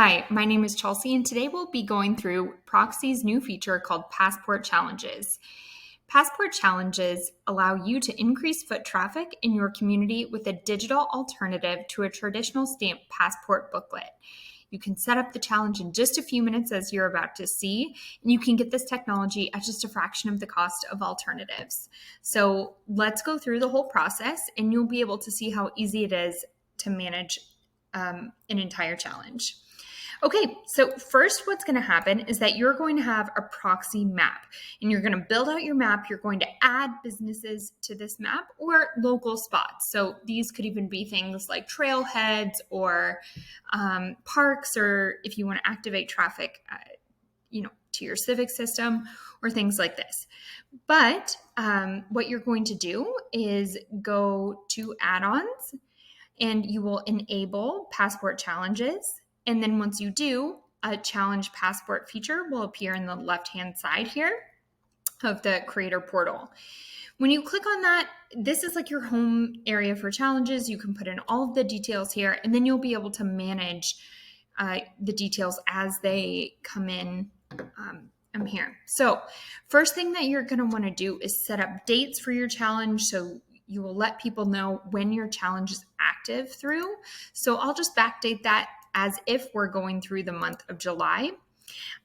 Hi, my name is Chelsea, and today we'll be going through Proxy's new feature called Passport Challenges. Passport Challenges allow you to increase foot traffic in your community with a digital alternative to a traditional stamped passport booklet. You can set up the challenge in just a few minutes, as you're about to see, and you can get this technology at just a fraction of the cost of alternatives. So let's go through the whole process, and you'll be able to see how easy it is to manage an entire challenge. Okay, so first what's going to happen is that you're going to have a proxy map, and you're going to build out your map. You're going to add businesses to this map or local spots. So these could even be things like trailheads or parks, or if you want to activate traffic, to your civic system or things like this. But what you're going to do is go to add-ons, and you will enable passport challenges. And then once you do, a challenge passport feature will appear in the left-hand side here of the creator portal. When you click on that, this is like your home area for challenges. You can put in all of the details here, and then you'll be able to manage the details as they come in. I'm here. So first thing that you're going to want to do is set up dates for your challenge. So you will let people know when your challenge is active through. So I'll just backdate that as if we're going through the month of July.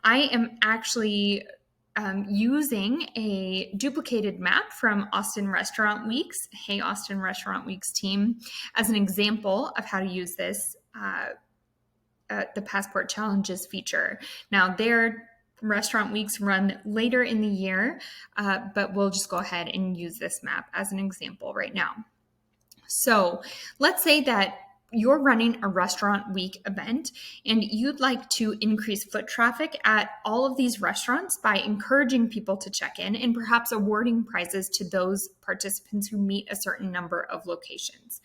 I am actually using a duplicated map from Austin Restaurant Weeks. Hey, Austin Restaurant Weeks team, as an example of how to use this, the Passport Challenges feature. Now, their restaurant weeks run later in the year, but we'll just go ahead and use this map as an example right now. So let's say that you're running a restaurant week event and you'd like to increase foot traffic at all of these restaurants by encouraging people to check in and perhaps awarding prizes to those participants who meet a certain number of locations.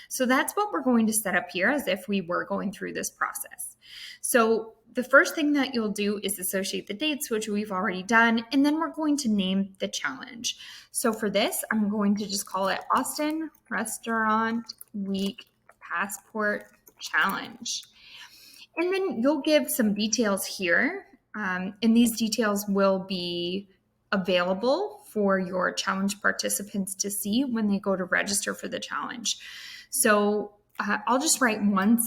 So that's what we're going to set up here as if we were going through this process. So the first thing that you'll do is associate the dates, which we've already done, and then we're going to name the challenge. So for this, I'm going to just call it Austin Restaurant Week Passport Challenge. And then you'll give some details here, and these details will be available for your challenge participants to see when they go to register for the challenge. So I'll just write one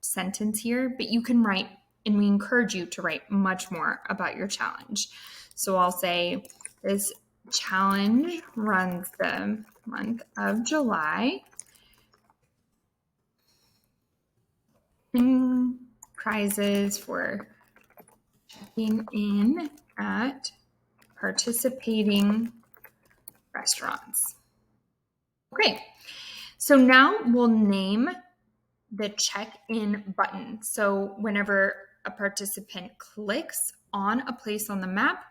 sentence here, but you can write, and we encourage you to write much more about your challenge. So I'll say this challenge runs the month of July. And prizes for checking in at participating restaurants. Okay, so now we'll name the check-in button. So whenever a participant clicks on a place on the map,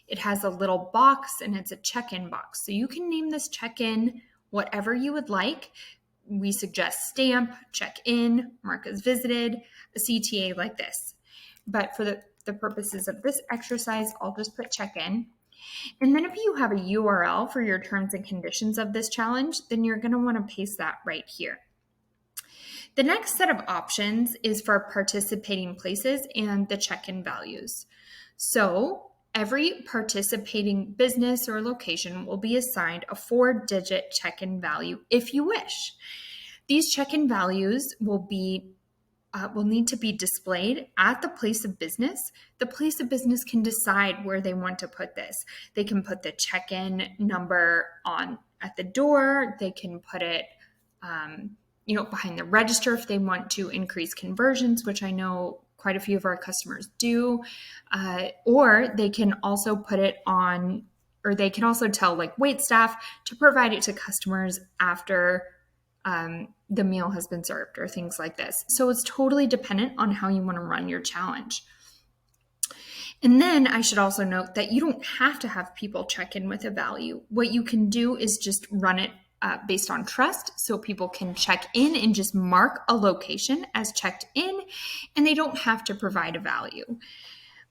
it has a little box and it's a check-in box. So you can name this check-in whatever you would like. We suggest stamp, check-in, mark as visited, a CTA like this. But for the purposes of this exercise, I'll just put check-in. And then if you have a URL for your terms and conditions of this challenge, then you're going to want to paste that right here. The next set of options is for participating places and the check-in values. So every participating business or location will be assigned a 4-digit check-in value if you wish. These check-in values will need to be displayed at the place of business. The place of business can decide where they want to put this. They can put the check-in number on at the door. They can put it behind the register if they want to increase conversions, which I know quite a few of our customers do. Or they can also put it on, or they can also tell wait staff to provide it to customers after the meal has been served or things like this. So it's totally dependent on how you want to run your challenge. And then I should also note that you don't have to have people check in with a value. What you can do is just run it based on trust, so people can check in and just mark a location as checked in, and they don't have to provide a value.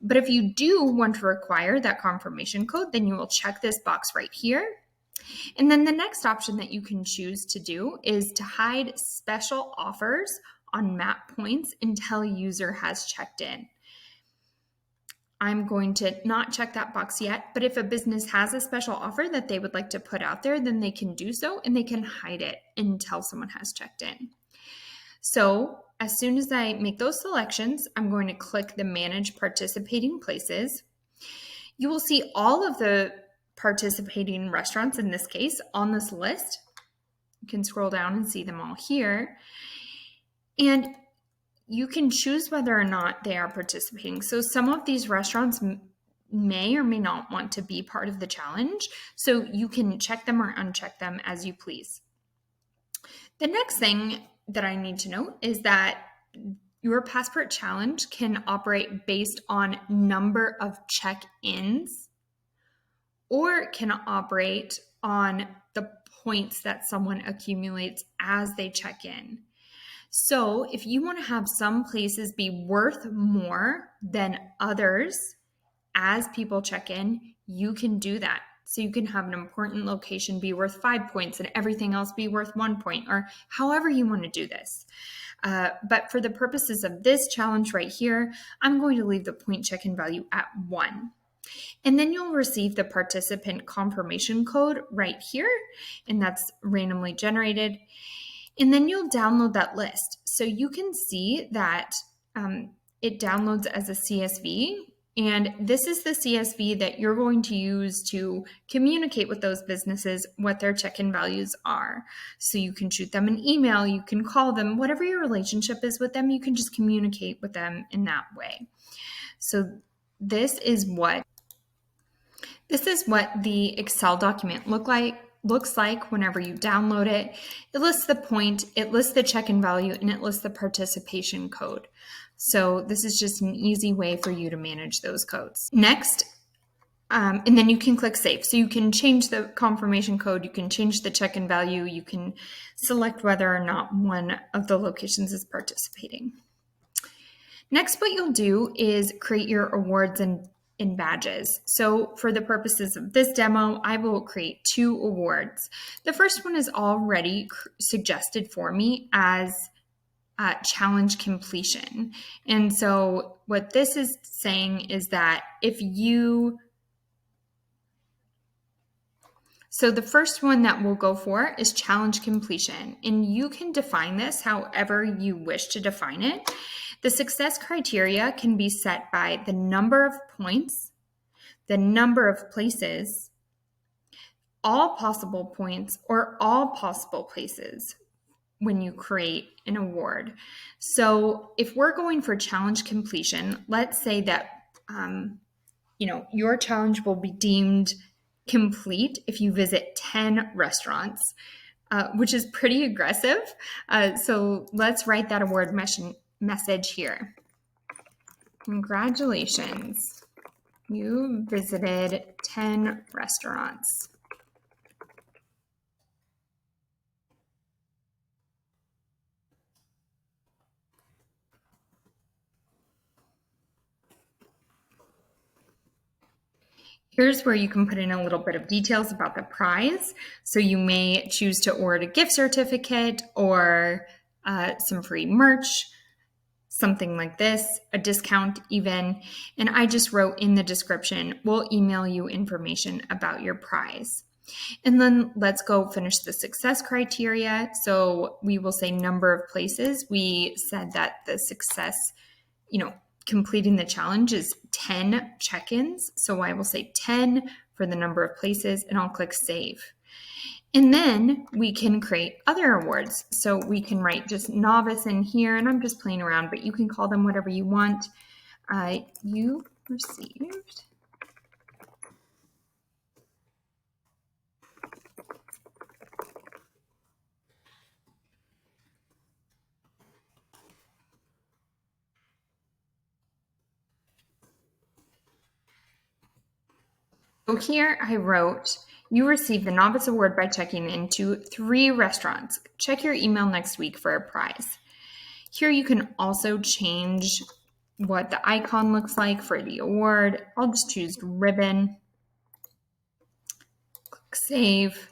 But if you do want to require that confirmation code, then you will check this box right here. And then the next option that you can choose to do is to hide special offers on map points until a user has checked in. I'm going to not check that box yet, but if a business has a special offer that they would like to put out there, then they can do so and they can hide it until someone has checked in. So as soon as I make those selections, I'm going to click the Manage Participating Places. You will see all of the participating restaurants in this case on this list. You can scroll down and see them all here. And you can choose whether or not they are participating. So some of these restaurants may or may not want to be part of the challenge. So you can check them or uncheck them as you please. The next thing that I need to note is that your Passport Challenge can operate based on number of check-ins, or it can operate on the points that someone accumulates as they check in. So if you want to have some places be worth more than others as people check in, you can do that. So you can have an important location be worth 5 points and everything else be worth 1 point, or however you want to do this. But for the purposes of this challenge right here, I'm going to leave the point check-in value at 1. And then you'll receive the participant confirmation code right here, and that's randomly generated. And then you'll download that list. So you can see that it downloads as a CSV. And this is the CSV that you're going to use to communicate with those businesses what their check-in values are. So you can shoot them an email, you can call them, whatever your relationship is with them, you can just communicate with them in that way. So this is what the Excel document looks like whenever you download it. It lists the point, it lists the check-in value, and it lists the participation code. So this is just an easy way for you to manage those codes. Next, and then you can click Save. So you can change the confirmation code, you can change the check-in value, you can select whether or not one of the locations is participating. Next, what you'll do is create your awards and badges. So for the purposes of this demo, I will create 2 awards. The first one is already suggested for me as challenge completion. And so what this is saying is that so the first one that we'll go for is challenge completion, and you can define this however you wish to define it. The success criteria can be set by the number of points, the number of places, all possible points, or all possible places when you create an award. So if we're going for challenge completion, let's say that your challenge will be deemed complete if you visit 10 restaurants, which is pretty aggressive. So let's write that award message here. Congratulations, you visited 10 restaurants. Here's where you can put in a little bit of details about the prize. So you may choose to award a gift certificate or some free merch, something like this, a discount even. And I just wrote in the description, we'll email you information about your prize. And then let's go finish the success criteria. So we will say number of places. We said that the success, completing the challenge is 10 check-ins. So I will say 10 for the number of places, and I'll click Save. And then we can create other awards. So we can write just novice in here, and I'm just playing around, but you can call them whatever you want. You received So here I wrote, you received the Novice Award by checking into 3 restaurants. Check your email next week for a prize. Here you can also change what the icon looks like for the award. I'll just choose ribbon, click Save,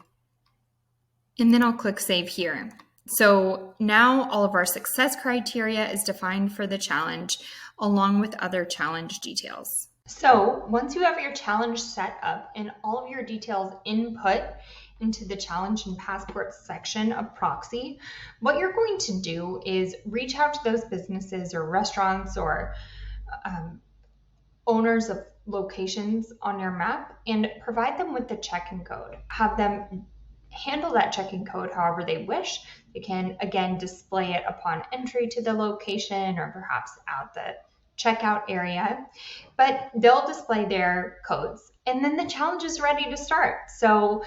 and then I'll click Save here. So now all of our success criteria is defined for the challenge, along with other challenge details. So once you have your challenge set up and all of your details input into the challenge and passport section of Proxy, what you're going to do is reach out to those businesses or restaurants or owners of locations on your map and provide them with the check-in code. Have them handle that check-in code however they wish. They can, again, display it upon entry to the location or perhaps out the checkout area, but they'll display their codes. And then the challenge is ready to start. So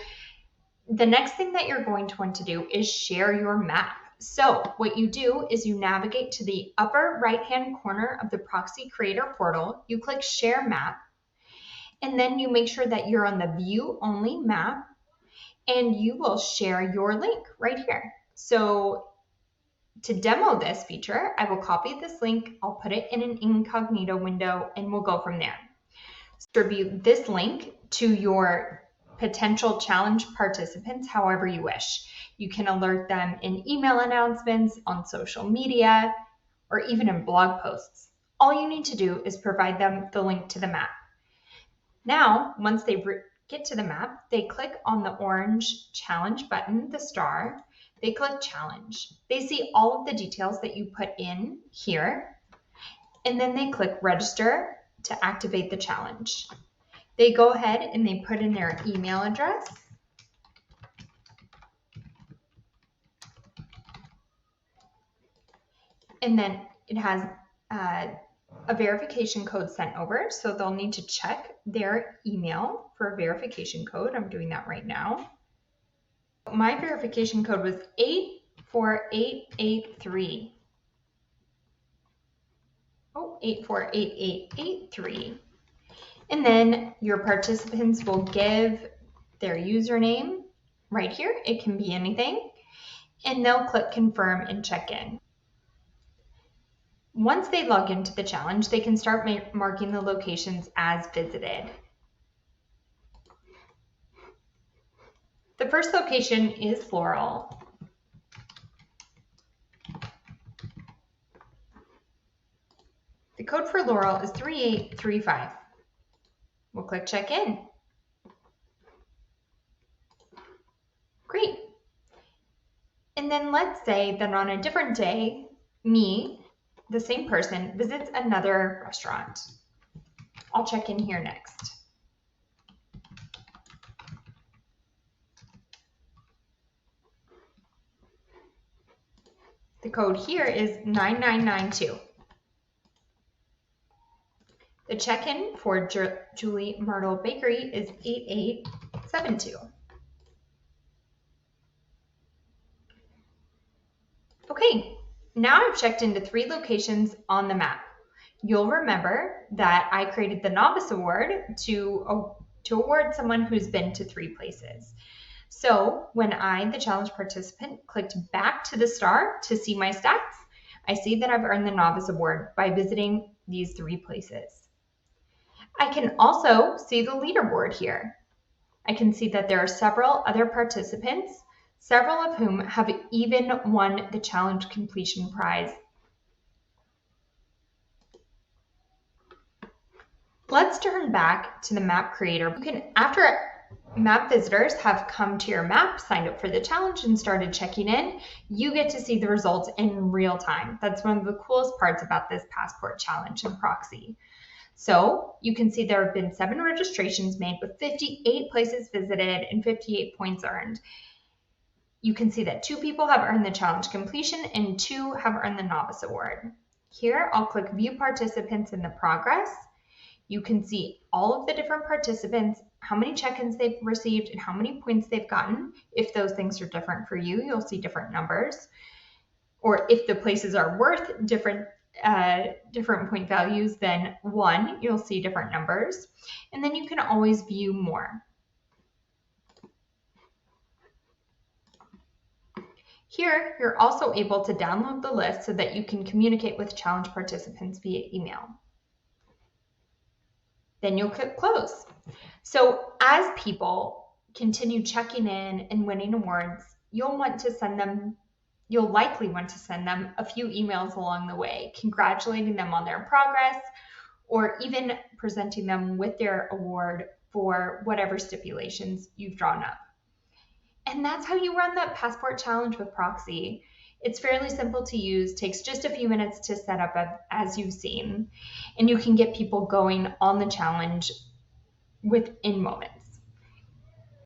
the next thing that you're going to want to do is share your map. So what you do is you navigate to the upper right-hand corner of the Proxy Creator portal, you click Share Map, and then you make sure that you're on the View Only map, and you will share your link right here. So to demo this feature, I will copy this link, I'll put it in an incognito window, and we'll go from there. Distribute this link to your potential challenge participants however you wish. You can alert them in email announcements, on social media, or even in blog posts. All you need to do is provide them the link to the map. Now, once they get to the map, they click on the orange challenge button, the star. They click challenge. They see all of the details that you put in here, and then they click register to activate the challenge. They go ahead and they put in their email address. And then it has a verification code sent over. So they'll need to check their email for a verification code. I'm doing that right now. My verification code was 848883. Oh, 848883. And then your participants will give their username right here. It can be anything. And they'll click confirm and check in. Once they log into the challenge, they can start marking the locations as visited. The first location is Floral. The code for Laurel is 3835. We'll click check in. Great. And then let's say that on a different day, me, the same person, visits another restaurant. I'll check in here next. The code here is 9992. The check-in for Julie Myrtle Bakery is 8872. Okay, now I've checked into 3 locations on the map. You'll remember that I created the Novice Award to award someone who's been to 3 places. So when I, the challenge participant, clicked back to the star to see my stats, I see that I've earned the Novice Award by visiting these 3 places. I can also see the leaderboard here. I can see that there are several other participants, several of whom have even won the challenge completion prize. Let's turn back to the map creator. You can, after map visitors have come to your map, signed up for the challenge, and started checking in, you get to see the results in real time. That's one of the coolest parts about this passport challenge in Proxy. So you can see there have been 7 registrations made with 58 places visited and 58 points earned. You can see that 2 people have earned the challenge completion and 2 have earned the Novice Award. Here, I'll click View Participants in the progress. You can see all of the different participants, how many check-ins they've received, and how many points they've gotten. If those things are different for you, you'll see different numbers. Or if the places are worth different point values than 1, you'll see different numbers. And then you can always view more. Here, you're also able to download the list so that you can communicate with challenge participants via email. Then you'll click close. So as people continue checking in and winning awards, you'll want to send them You'll likely want to send them a few emails along the way, congratulating them on their progress, or even presenting them with their award for whatever stipulations you've drawn up. And that's how you run the Passport Challenge with Proxy. It's fairly simple to use, takes just a few minutes to set up as you've seen, and you can get people going on the challenge within moments.